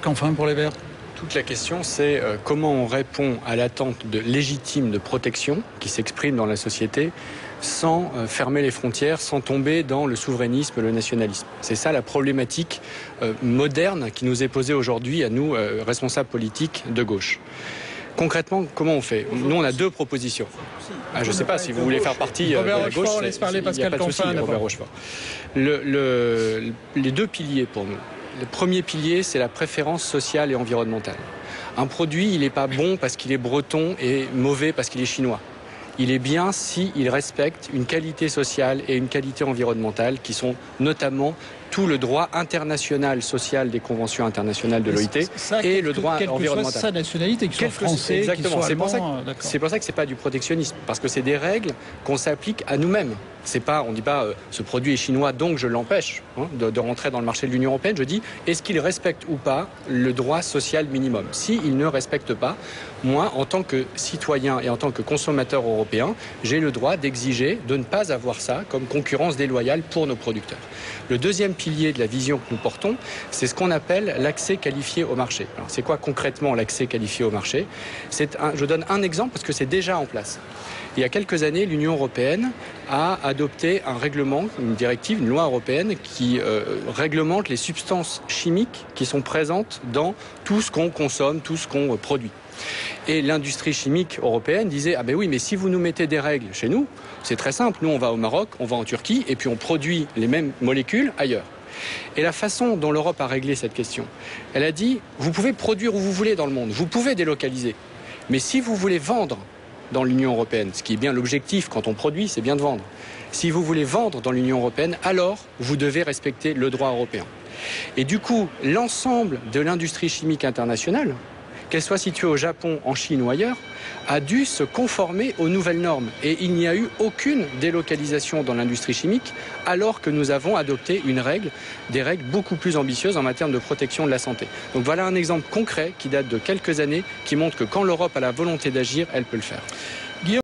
Canfin pour les Verts. Toute la question, c'est comment on répond à l'attente légitime de protection qui s'exprime dans la société sans fermer les frontières, sans tomber dans le souverainisme, le nationalisme. C'est ça la problématique moderne qui nous est posée aujourd'hui à nous, responsables politiques de gauche. Concrètement, comment on fait? Nous, on a deux propositions. Je ne sais pas si vous voulez faire partie de la gauche. Laisse parler Pascal Canfin. Robert Rochefort. Les deux piliers pour nous. Le premier pilier, c'est la préférence sociale et environnementale. Un produit, il n'est pas bon parce qu'il est breton et mauvais parce qu'il est chinois. Il est bien s'il respecte une qualité sociale et une qualité environnementale qui sont notamment tout le droit international social des conventions internationales de l'OIT et le droit environnemental. Soit sa nationalité, qu'il soit français, exactement. C'est pour ça que c'est pas du protectionnisme, parce que c'est des règles qu'on s'applique à nous-mêmes. C'est pas, on dit pas ce produit est chinois donc je l'empêche de rentrer dans le marché de l'Union européenne. Je dis est-ce qu'il respecte ou pas le droit social minimum. S'il ne respecte pas, moi en tant que citoyen et en tant que consommateur européen, j'ai le droit d'exiger de ne pas avoir ça comme concurrence déloyale pour nos producteurs. Le deuxième pilier de la vision que nous portons, c'est ce qu'on appelle l'accès qualifié au marché. Alors, c'est quoi concrètement l'accès qualifié au marché? Je donne un exemple parce que c'est déjà en place. Il y a quelques années, l'Union européenne a adopté un règlement, une directive, une loi européenne qui réglemente les substances chimiques qui sont présentes dans tout ce qu'on consomme, tout ce qu'on produit. Et l'industrie chimique européenne disait « Ah ben oui, mais si vous nous mettez des règles chez nous, c'est très simple, nous on va au Maroc, on va en Turquie et puis on produit les mêmes molécules ailleurs. » Et la façon dont l'Europe a réglé cette question, elle a dit « Vous pouvez produire où vous voulez dans le monde, vous pouvez délocaliser, mais si vous voulez vendre dans l'Union européenne, ce qui est bien l'objectif quand on produit, c'est bien de vendre. Si vous voulez vendre dans l'Union européenne, alors vous devez respecter le droit européen. » Et du coup, l'ensemble de l'industrie chimique internationale, qu'elle soit située au Japon, en Chine ou ailleurs, a dû se conformer aux nouvelles normes. Et il n'y a eu aucune délocalisation dans l'industrie chimique, alors que nous avons adopté des règles beaucoup plus ambitieuses en matière de protection de la santé. Donc voilà un exemple concret qui date de quelques années, qui montre que quand l'Europe a la volonté d'agir, elle peut le faire.